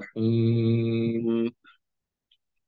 الرحيم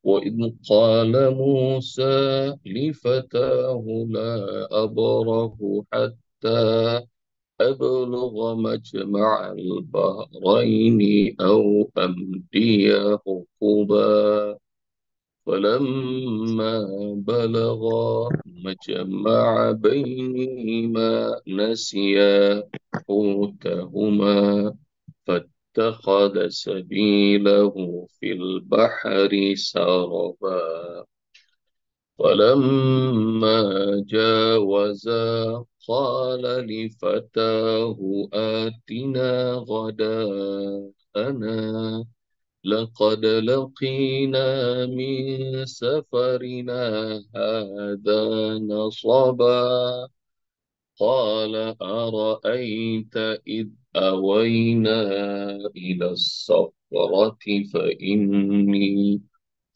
وإذ قال موسى لفتاه لا أبره حتى أبلغ مجمع البحرين أو أمضي حقبا فلما بلغا مجمع بينهما نسيا حوتهما فاتخذ سبيله في البحر سربا فلما جاوزا قال لفتاه آتنا غداءنا لقد لقينا من سفرنا هذا نصبا قال أرأيت إذ أوينا إلى الصخرة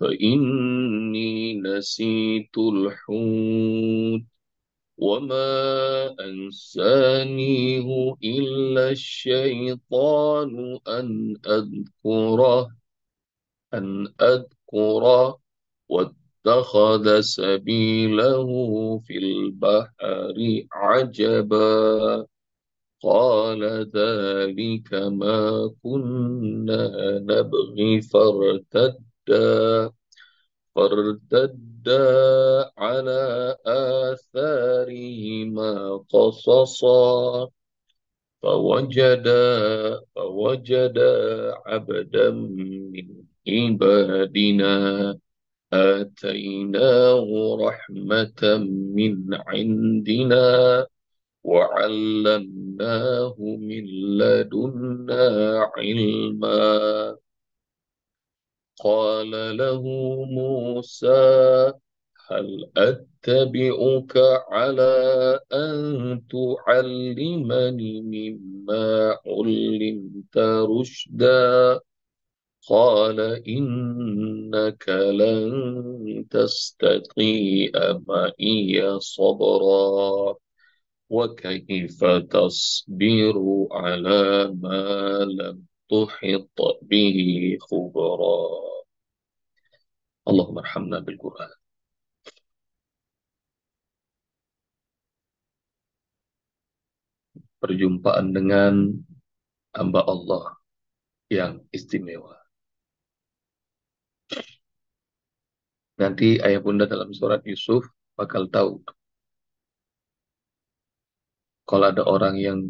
فإني نسيت الحوت وما أنسانيه إلا الشيطان أن أذكره واتخذ سبيله في البحر عجبا قال ذلك ما كنا نبغي فارتدا على آثارهما قصصا فوجدا فوجدا عبدا من عبادنا آتيناه رحمة من عندنا وعلمناه من لدنا علما قال له موسى هل أتبعك على أن تعلمني مما علمت رشدا قال إنك لن تستطيع معي صبرا وكيف تصبر على ما لم تحط به خبرا اللهم ارحمنا بالقرآن. Perjumpaan dengan hamba Allah yang istimewa. Nanti ayah bunda dalam surat Yusuf bakal tahu kalau ada orang yang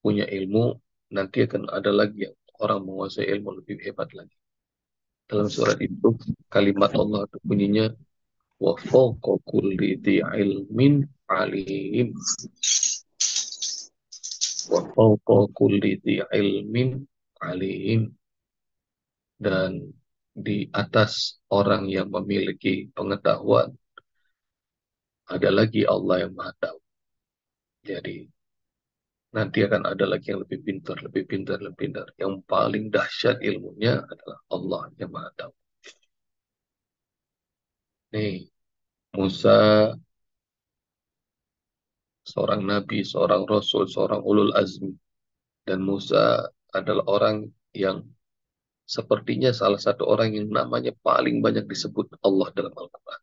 punya ilmu, nanti akan ada lagi yang orang menguasai ilmu lebih hebat lagi. Dalam surat Yusuf kalimat Allah itu bunyinya wa fawqa kulli dhi ilmin alim. Wa fawqa kulli dhi ilmin alim. Dan di atas orang yang memiliki pengetahuan ada lagi Allah yang Maha Tahu. Jadi nanti akan ada lagi yang lebih pintar, lebih pintar, lebih pintar. Yang paling dahsyat ilmunya adalah Allah yang Maha Tahu. Nih, Musa seorang nabi, seorang rasul, seorang ulul azmi. Dan Musa adalah orang yang sepertinya salah satu orang yang namanya paling banyak disebut Allah dalam Al-Quran.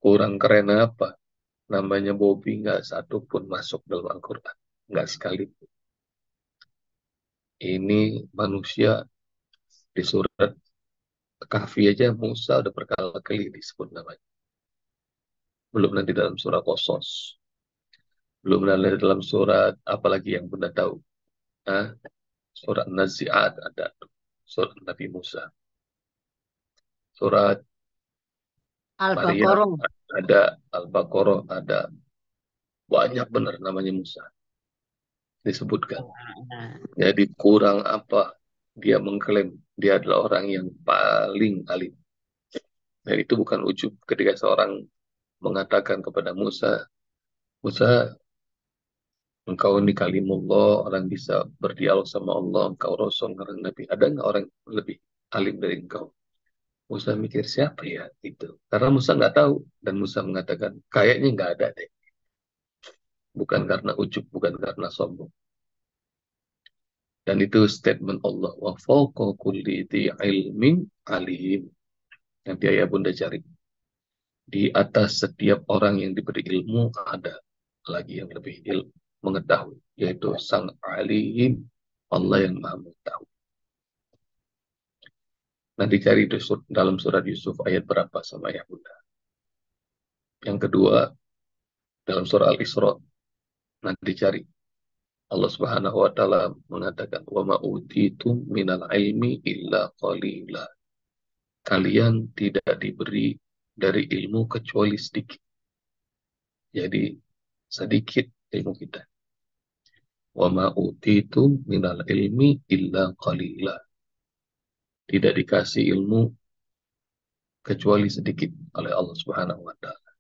Kurang keren apa? Namanya Bobby nggak satu pun masuk dalam Al-Quran. Nggak sekalipun. Ini manusia di surat Kahfi aja Musa udah berkali-kali disebut namanya. Belum nanti dalam surat Qasas. Belum nanti dalam surat apalagi yang Bunda tahu. Hah? Surat Nazi'at ada. Surat Nabi Musa. Surat Maryam Al-Baqarah. ada. Al-Baqarah ada. Banyak benar namanya Musa disebutkan. Jadi kurang apa dia mengklaim dia adalah orang yang paling alim. Dan itu bukan ujub ketika seorang mengatakan kepada Musa, Musa, engkau ini kalimullah, orang bisa berdialog sama Allah, engkau rasul, orang Nabi. Ada nggak orang lebih alim dari engkau? Musa mikir siapa ya itu? Karena Musa nggak tahu. Dan Musa mengatakan, kayaknya nggak ada deh. Bukan karena ujub, bukan karena sombong. Dan itu statement Allah, wa fawqa kulli dhi ilmin alim. Nanti ayah bunda cari. Di atas setiap orang yang diberi ilmu ada lagi yang lebih mengetahui, yaitu Sang Alim, Allah yang Maha Mengetahui. Nanti cari dalam surat Yusuf ayat berapa sama ayah bunda. Yang kedua, dalam surah Al-Isra, nanti cari. Allah Subhanahu wa taala mengatakan, "Wa ma utitum minal ilmi illa qalila." Kalian tidak diberi dari ilmu kecuali sedikit. Jadi sedikit ilmu kita. Wa ma utitum minal ilmi illa qalila. Tidak dikasih ilmu kecuali sedikit oleh Allah Subhanahu wa taala.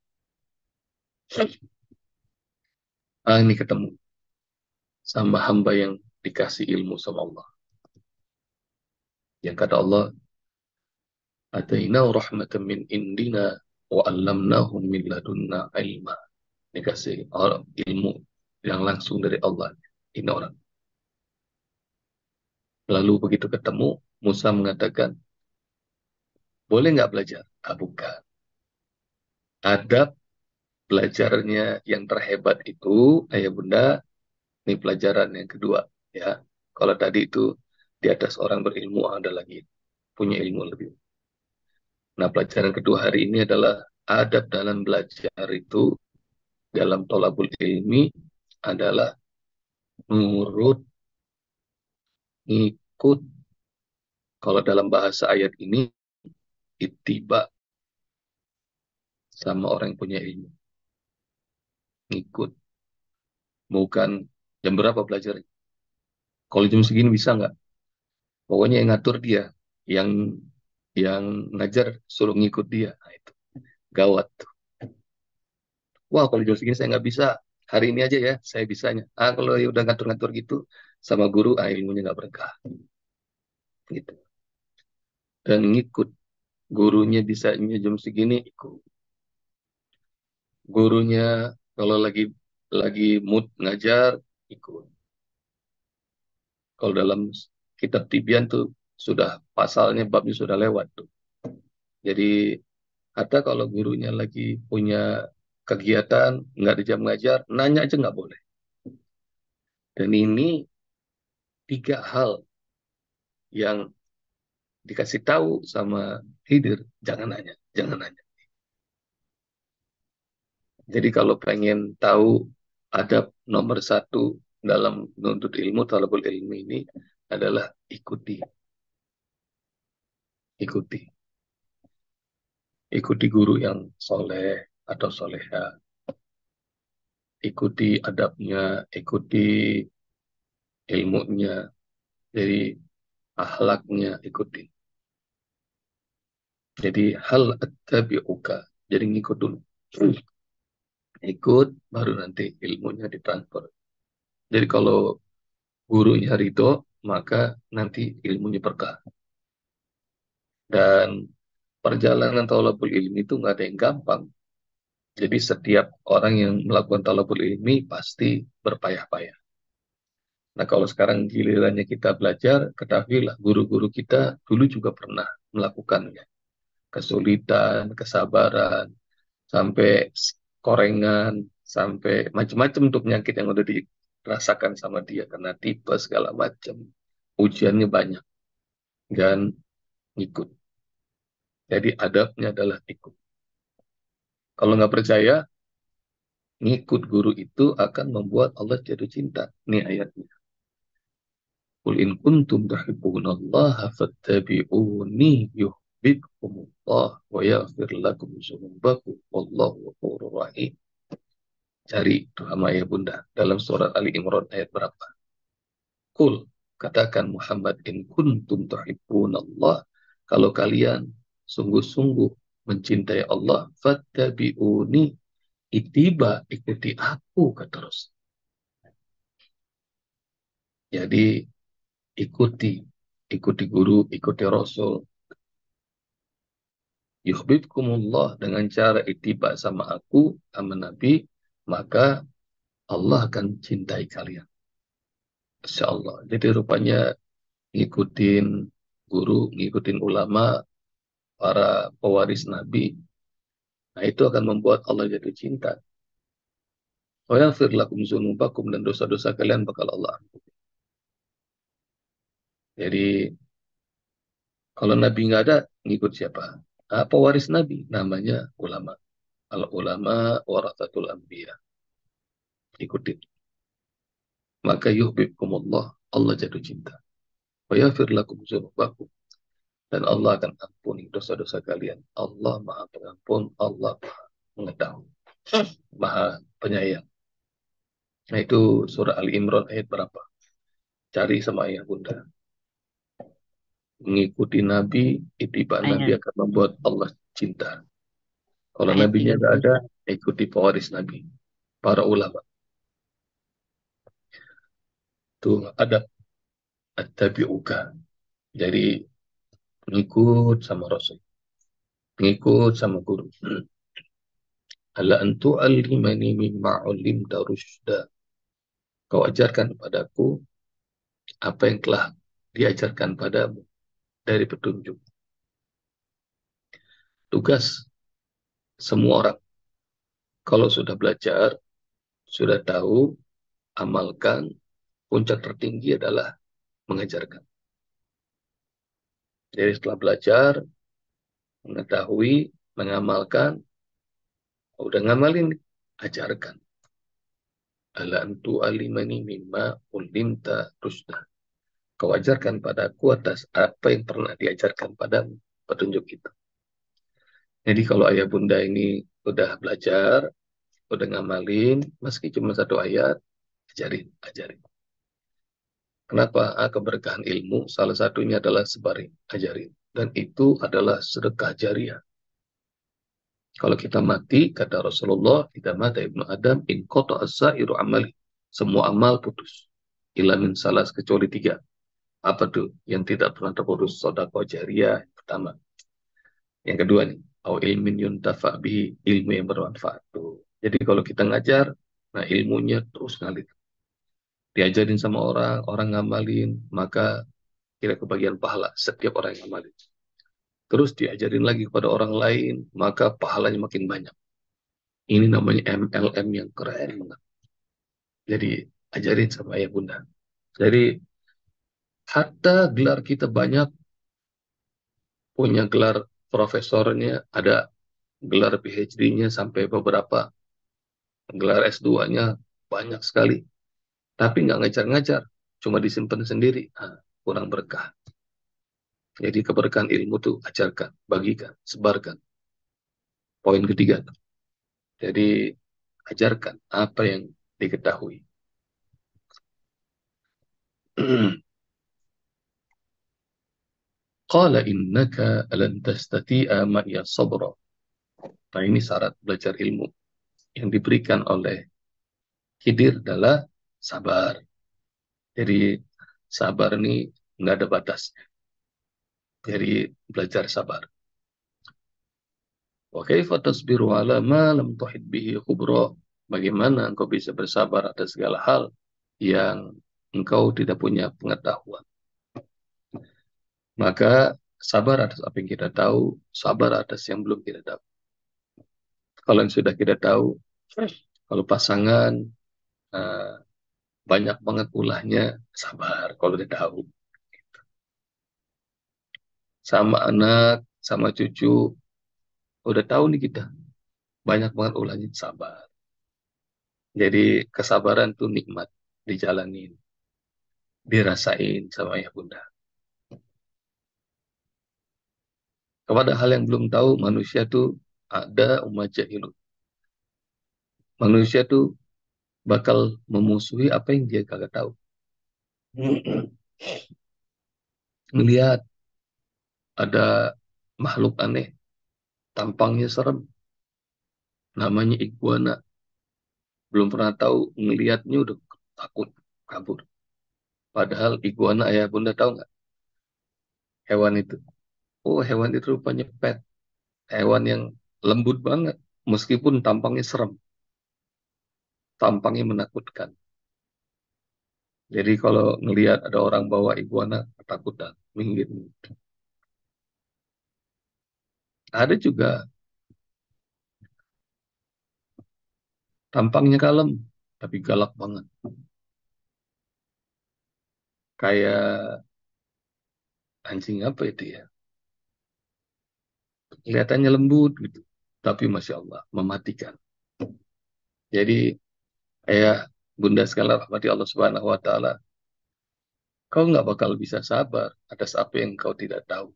Ini ketemu sama hamba yang dikasih ilmu sama Allah. Yang kata Allah, "Ataina rahmatan min indina wa 'allamnahu min ladunna ilma." Dikasih ilmu yang langsung dari Allah. Ini orang. Lalu begitu ketemu, Musa mengatakan, boleh nggak belajar? Bukan. Adab belajarnya yang terhebat itu, ayah bunda, ini pelajaran yang kedua. Ya, kalau tadi itu di atas orang berilmu ada lagi punya ilmu lebih. Nah, pelajaran kedua hari ini adalah adab dalam belajar itu dalam tolabul ilmi adalah nurut, ngikut. Kalau dalam bahasa ayat ini, ittiba sama orang yang punya ilmu. Ngikut. Bukan jam berapa belajar. Kalau jam segini bisa nggak? Pokoknya yang ngatur dia. Yang yang ngajar suruh ngikut dia. Nah, itu. Gawat tuh. Wah, kalau jam segini saya nggak bisa. Hari ini aja ya, saya bisanya. Kalau ya udah ngatur-ngatur gitu sama guru, ilmunya nggak berkah. Gitu. Dan ngikut. Gurunya bisanya jam segini, ikut. Gurunya kalau lagi mood ngajar, ikut. Kalau dalam kitab Tibian tuh sudah pasalnya, babnya sudah lewat tuh. Jadi kata kalau gurunya lagi punya kegiatan, nggak di jam ngajar, nanya aja nggak boleh. Dan ini 3 hal yang dikasih tahu sama Khidir, jangan nanya, jangan nanya. Jadi kalau pengen tahu adab nomor 1 dalam menuntut ilmu, talabul ilmi ini adalah ikuti. Ikuti. Ikuti guru yang soleh atau soleha. Ikuti adabnya, ikuti ilmunya, jadi akhlaknya ikuti. Jadi hal attabi'uka, jadi ngikut dulu. Ikut, baru nanti ilmunya ditransfer. Jadi kalau gurunya ridho, maka nanti ilmunya berkah. Dan perjalanan talabul ilmi itu nggak ada yang gampang. Jadi setiap orang yang melakukan talabul ilmi pasti berpayah-payah. Nah, kalau sekarang gilirannya kita belajar, ketahuilah guru-guru kita dulu juga pernah melakukannya. Kesulitan, kesabaran, sampai korengan, sampai macam-macam untuk penyakit yang udah dirasakan sama dia karena tipe segala macam. Ujiannya banyak dan ikut. Jadi adabnya adalah ikut. Kalau nggak percaya, ngikut guru itu akan membuat Allah jatuh cinta. Ini ayatnya. Qul in kuntum tuhibbunallaha fattabi'uni yuhibbukumullah wa yaghfir lakum dzunubakum wallahu ghafurur rahim. Cari itu sama ya bunda dalam surat Ali Imran ayat berapa? Qul, katakan Muhammad, in kuntum tuhibbunallah, kalau kalian sungguh-sungguh mencintai Allah, fattabi'uni, ikuti aku, kata Rasul. Jadi ikuti guru, ikuti Rasul. Yuhibbukumullah, dengan cara ittiba sama aku, sama Nabi, maka Allah akan cintai kalian. Insya Allah. Jadi rupanya ngikutin guru, ngikutin ulama, para pewaris Nabi, nah itu akan membuat Allah jatuh cinta. Wa yaghfir lakum dzunubakum, dan dosa-dosa kalian bakal Allah ampuni. Jadi kalau Nabi nggak ada, ngikut siapa? Apa waris Nabi? Namanya ulama. Al ulama warathatul anbiya. Ikutin. Maka yuhibbukumullah, Allah jatuh cinta. Wa yaghfir lakum dzunubakum, dan Allah akan ampuni dosa-dosa kalian. Allah Maha Pengampun, Allah Maha Mengetahui, Maha Penyayang. Nah itu surah Ali Imran ayat berapa? Cari sama ayah bunda. Mengikuti Nabi, itibak Nabi Ayat akan membuat Allah cinta. Kalau ayat Nabinya nggak ada, 31. ikuti pewaris Nabi, para ulama. Tuh ada at-tabi'uka. Jadi mengikut sama Rasul, mengikut sama guru. Ala antu alimani mimma ulimta rusyda. Kau ajarkan padaku apa yang telah diajarkan padamu dari petunjuk. Tugas semua orang, kalau sudah belajar, sudah tahu, amalkan, puncak tertinggi adalah mengajarkan. Jadi setelah belajar, mengetahui, mengamalkan, udah ngamalin, ajarkan. Ala antu alimani mimma ulimta rusda. Kau ajarkan padaku atas apa yang pernah diajarkan padamu, petunjuk itu. Jadi kalau ayah bunda ini udah belajar, udah ngamalin, meski cuma satu ayat, ajarin, ajarin. Kenapa? Keberkahan ilmu, salah satunya adalah sebarin, ajarin. Dan itu adalah sedekah jariah. Kalau kita mati, kata Rasulullah, kita mati Ibnu Adam, in qata as-sa'iru amali. Semua amal putus. Illa min salas, kecuali tiga. Apa tuh? Yang tidak pernah terputus. Sedekah jariah, yang pertama. Yang kedua nih, au ilmin yuntafa bihi, ilmu yang bermanfaat tuh. Jadi kalau kita ngajar, nah ilmunya terus ngalir. Diajarin sama orang, orang ngamalin, maka kita kebagian pahala setiap orang yang ngamalin. Terus diajarin lagi kepada orang lain, maka pahalanya makin banyak. Ini namanya MLM yang keren banget. Jadi ajarin sama ayah bunda. Jadi hatta gelar kita banyak, punya gelar profesornya, ada gelar PhD-nya sampai beberapa, gelar S2-nya banyak sekali. Tapi nggak ngajar-ngajar, cuma disimpan sendiri. Nah, kurang berkah. Jadi keberkahan ilmu tuh ajarkan, bagikan, sebarkan. Poin ketiga. Jadi ajarkan apa yang diketahui. Qala innaka lan tastati'a ma'iya sabra. Nah ini syarat belajar ilmu yang diberikan oleh Khidir adalah sabar. Jadi sabar ini nggak ada batasnya. Jadi belajar sabar. Wa kaifa tasbiru ala ma lam tuhid bihi khubra. Bagaimana engkau bisa bersabar atas segala hal yang engkau tidak punya pengetahuan. Maka sabar atas apa yang kita tahu, sabar atas yang belum kita tahu. Kalau yang sudah kita tahu, kalau pasangan eh, banyak banget ulahnya, sabar kalau udah tahu. Sama anak, sama cucu, udah tahu nih kita, banyak banget ulahnya, sabar. Jadi kesabaran tuh nikmat, dijalanin, dirasain sama ayah bunda. Kepada hal yang belum tahu, manusia tuh ada umat jahilun. Manusia tuh bakal memusuhi apa yang dia kagak tahu. Melihat ada makhluk aneh, tampangnya serem, namanya iguana. Belum pernah tahu, ngelihatnya udah takut, kabur. Padahal iguana, ayah bunda tahu nggak hewan itu? Oh, hewan itu rupanya pet. Hewan yang lembut banget. Meskipun tampangnya serem, tampangnya menakutkan. Jadi kalau ngelihat ada orang bawa iguana, ketakutan, minggir. Ada juga tampangnya kalem, tapi galak banget. Kayak anjing apa itu ya? Kelihatannya lembut gitu. Tapi Masya Allah, mematikan. Jadi, Bunda sekalian rahmati Allah Subhanahu wa Ta'ala, kau nggak bakal bisa sabar atas apa yang kau tidak tahu.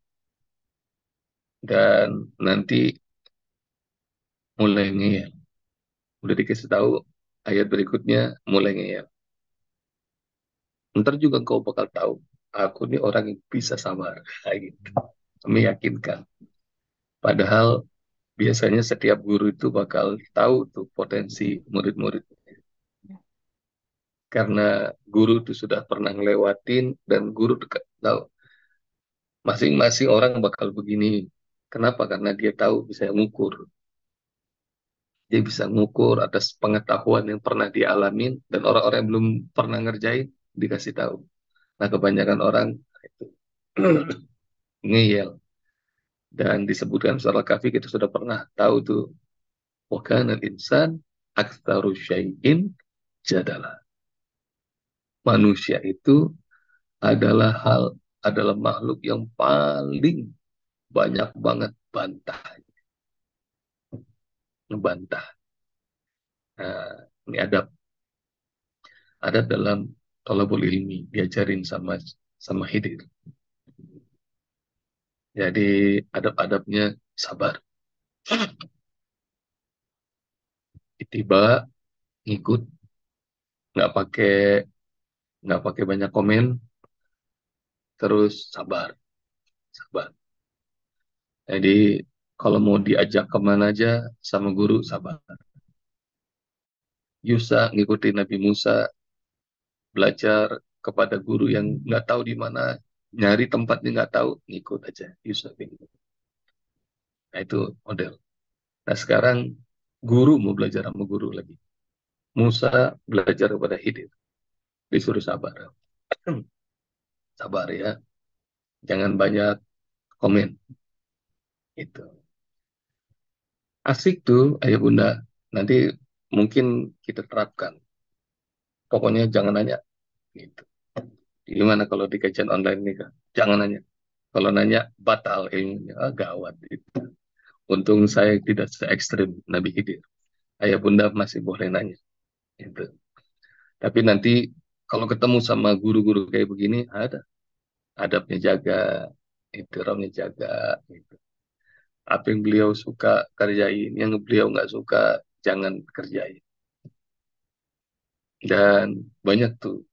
Dan nanti mulai ngeyel. Udah dikasih tahu ayat berikutnya, mulai ngeyel. Ntar juga kau bakal tahu, aku ini orang yang bisa sabar. Kayak gitu. Meyakinkan. Padahal biasanya setiap guru itu bakal tahu tuh potensi murid-murid. Karena guru itu sudah pernah ngelewatin dan guru tahu masing-masing orang bakal begini. Kenapa? Karena dia tahu bisa ngukur. Dia bisa ngukur atas pengetahuan yang pernah dialamin dan orang-orang yang belum pernah ngerjain dikasih tahu. Nah, kebanyakan orang itu ngeyel dan disebutkan surah Al-Kahfi kita sudah pernah tahu tuh wa kana insan aktsaru syai'in jadala. Manusia itu adalah makhluk yang paling banyak banget ngebantah. Nah, ini adab dalam thalabul ilmi diajarin sama sama Khidir. Jadi adab-adabnya sabar, tiba ngikut, nggak pakai nggak pakai banyak komen, terus sabar, sabar. Jadi kalau mau diajak kemana aja sama guru sabar. Yusa ngikutin Nabi Musa belajar kepada guru yang nggak tahu di mana, nyari tempatnya nggak tahu, ngikut aja Yusa. Nah itu model. Nah sekarang guru mau belajar sama guru lagi. Musa belajar kepada Khidir, disuruh sabar. Sabar ya, jangan banyak komen. Itu asik tuh ayah bunda. Nanti mungkin kita terapkan. Pokoknya jangan nanya. Gitu. Gimana kalau di kajian online nih kan? Jangan nanya. Kalau nanya batal ilmunya, gawat. Gitu. Untung saya tidak se ekstrim Nabi Khidir. Ayah bunda masih boleh nanya. Gitu. Tapi nanti kalau ketemu sama guru-guru kayak begini, ada adabnya jaga, ihtiramnya jaga. Gitu. Apa yang beliau suka kerjain, yang beliau nggak suka jangan kerjain. Dan banyak tuh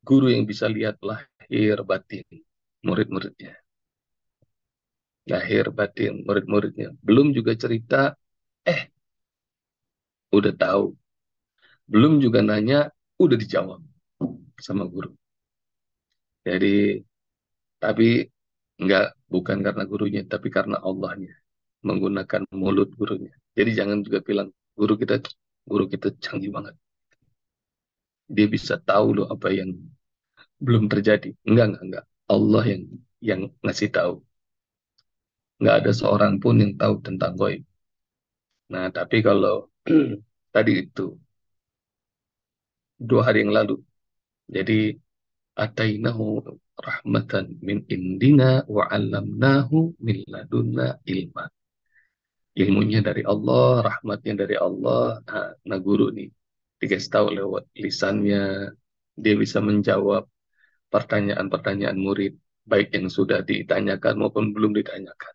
guru yang bisa lihat lahir batin murid-muridnya. Lahir batin murid-muridnya. Belum juga cerita, eh udah tahu. Belum juga nanya, udah dijawab sama guru. Jadi, tapi nggak bukan karena gurunya, tapi karena Allahnya menggunakan mulut gurunya. Jadi jangan juga bilang guru kita canggih banget. Dia bisa tahu loh apa yang belum terjadi. Enggak. Allah yang ngasih tahu. Nggak ada seorang pun yang tahu tentang gaib. Nah, tapi kalau tadi itu 2 hari yang lalu, jadi atainahu rahmatan min indina wa 'allamnahu min ladunna ilma. Ilmunya dari Allah, rahmatnya dari Allah. Nah, guru nih dikasih tahu lewat lisannya, dia bisa menjawab pertanyaan-pertanyaan murid, baik yang sudah ditanyakan maupun belum ditanyakan.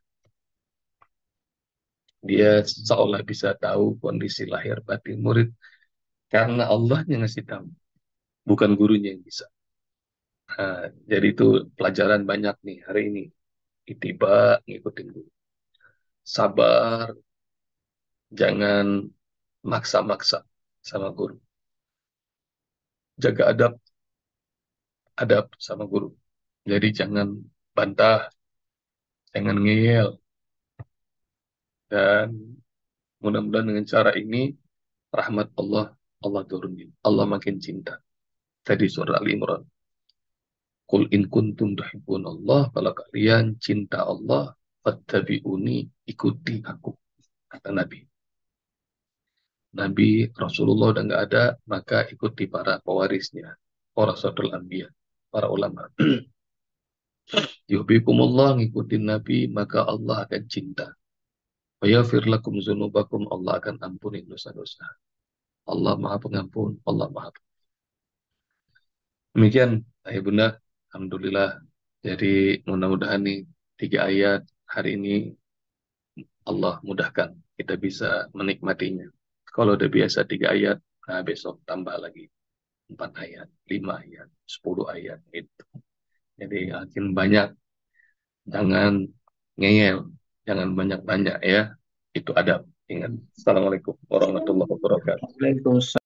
Dia seolah bisa tahu kondisi lahir batin murid karena Allah yang ngasih tahu, bukan gurunya yang bisa. Nah, jadi itu pelajaran banyak nih hari ini. Itiba ngikutin guru. Sabar, jangan maksa-maksa sama guru. Jaga adab sama guru. Jadi jangan bantah, jangan ngeyel. Dan mudah-mudahan dengan cara ini rahmat Allah turunin. Allah makin cinta. Tadi surah Al-Imran. Qul in kuntum Allah, kalau kalian cinta Allah, fattabi'uni, ikuti aku, kata Nabi. Nabi Rasulullah udah nggak ada, maka ikuti para pewarisnya, para saudara Anbiya, para ulama. Yuhibbukumullah, ngikutin Nabi, maka Allah akan cinta. Wa yaghfir lakum dzunubakum, Allah akan ampuni dosa-dosa. Allah Maha Pengampun, Allah Maha. Demikian, ayah bunda, alhamdulillah. Jadi mudah-mudahan nih 3 ayat hari ini Allah mudahkan kita bisa menikmatinya. Kalau udah biasa 3 ayat, nah besok tambah lagi 4 ayat, 5 ayat, 10 ayat itu. Jadi makin banyak, jangan ngeyel, jangan banyak-banyak ya. Itu adab. Ingat. Assalamualaikum warahmatullahi wabarakatuh. Waalaikumsalam.